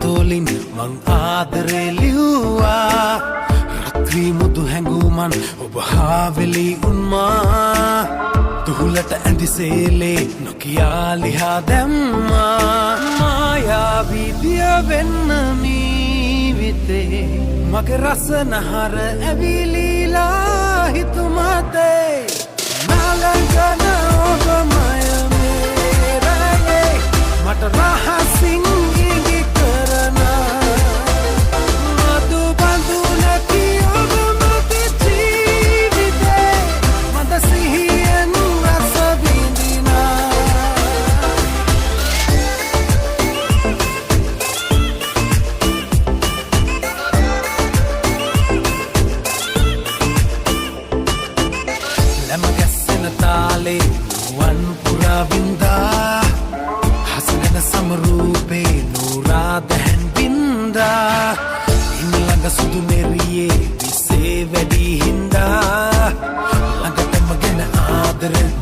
Tolin mang aadare liwa ratri mudu hanguman obhaveli unma tuhulata andisele nokia liha damma maya vidya venna mi vite mage rasa nahar avilila hitumate nalangana obamaya mera ye mata raha singh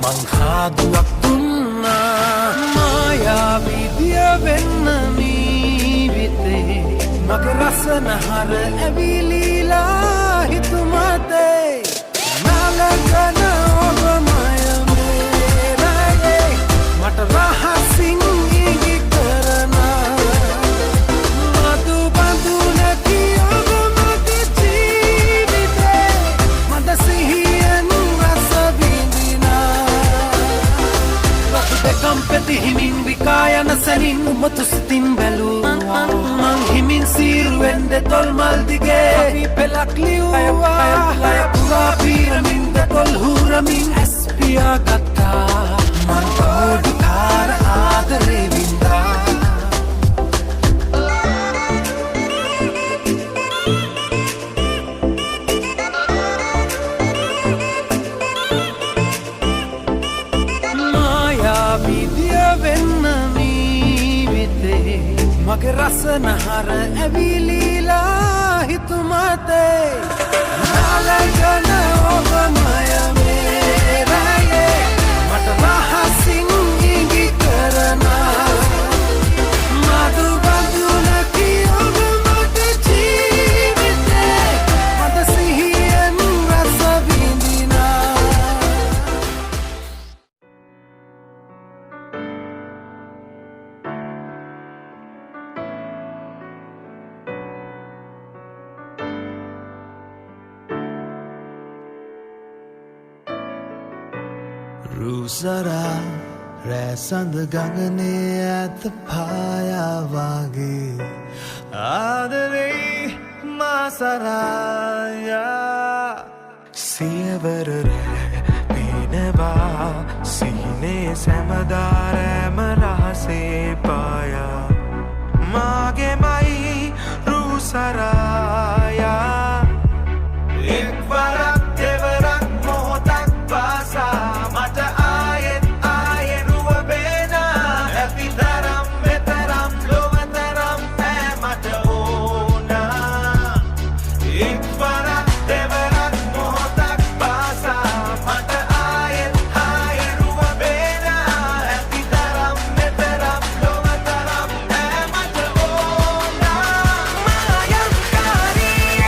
මං හාදුවක් දුන්නා මායාවී දිය වෙන්න මීවිතේ මගේ රසනහර ඇවිලීලා හිතුමතේ නලගන ඔබ මයමේ රැගේ මට රහසින් ඉඟි කරනා මතු බඳු නැති ඔබ මගේ ජීවිතේ මද සිහියෙන් රස විඳිනා රතු දෙකම් පෙති හිමින් විකායන සැනින් උමතු සිතින් බැලූවා මං හිමින් සීරුවෙන්ද තොල් මල් දිගේ අපි පෙලක් ලියුවා ලය පුරා පීරමින්ද තොල් හූරමින් ඇස් පියාගත්තා මං කෝඩුකාර ආදරේ වින්දා මායාවී දිය වෙන්න මීවිතේ මගේ රසනහර ඇවිලීලා හිතුමතේ නලගන ඔබ මයමේ රැගේ මට රහසින් ඉඟි කරනා මදු බඳු නැති ඔබ මගේ ජීවිතේ මද සිහියෙන් රස විඳිනා Rusara රැසඳ ගඟනේ ඇත පායාවාගේ ආදරේ මාසරායා සියවර රෑ පේනවා සීනේ සැමදාරෑම රහසේ පායා මාගේමයි රුසරායා එක්වරක් දෙවරක් මොහොතක් පාසා මට ආයෙත් ආයෙනුව බේනා ඇති තරම් මෙතරම් ලොවතරම් ඈ මට ඕනා එක්වරක් දෙවරක් මොහොතක් පාසා මට ආයෙත් ආයෙනුව බේනා ඇති තරම් මෙතරම් ලොවතරම් ඈ මට ඕනා මායම්කාරී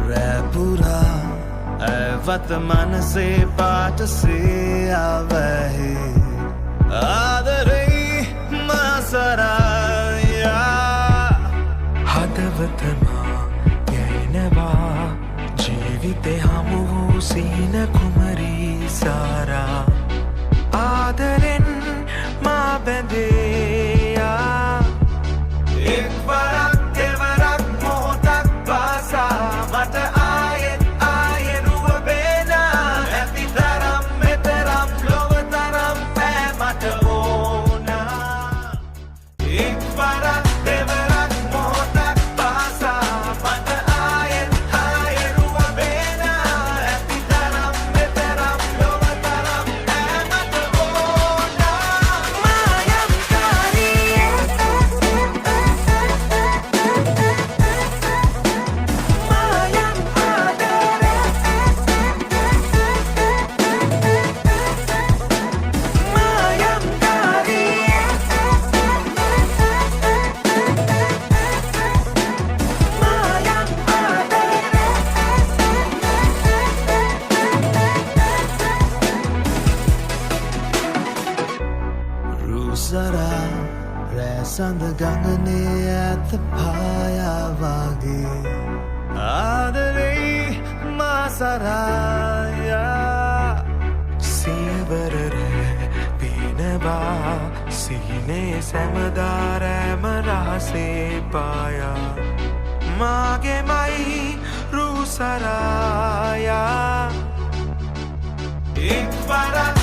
රැපුරා ඇවත මනසේ පාටසේ අවහි ආදරේ මාසරායා හදවතමා යැයිනවා ජීවිතේ හමු වූ සීන කුමරී සාරා ආදරෙන් මා බැඳේයා එක්වරක් දෙවරක් මොහොතක් පාසා මට ආයෙත් ආයෙනුව බේනා ඇති තරම් මෙතරම් ලොවතරම් ඈ මට ඕනා එක්වරක් දෙවරක් මොහොතක් පාසා මට ආයෙත් ආයෙනුව බේනා ඇති තරම් මෙතරම් ලොවතරම් ඈ මට ඕනා මායම්කාරී රුසරා රැසඳ ගඟනේ ඇත පායාවාගේ ආදරේ මාසරායා සියවර රෑ පේනවා සීනේ සැමදාරෑම රහසේ පායා මාගේමයි රුසරායා එක්වරක්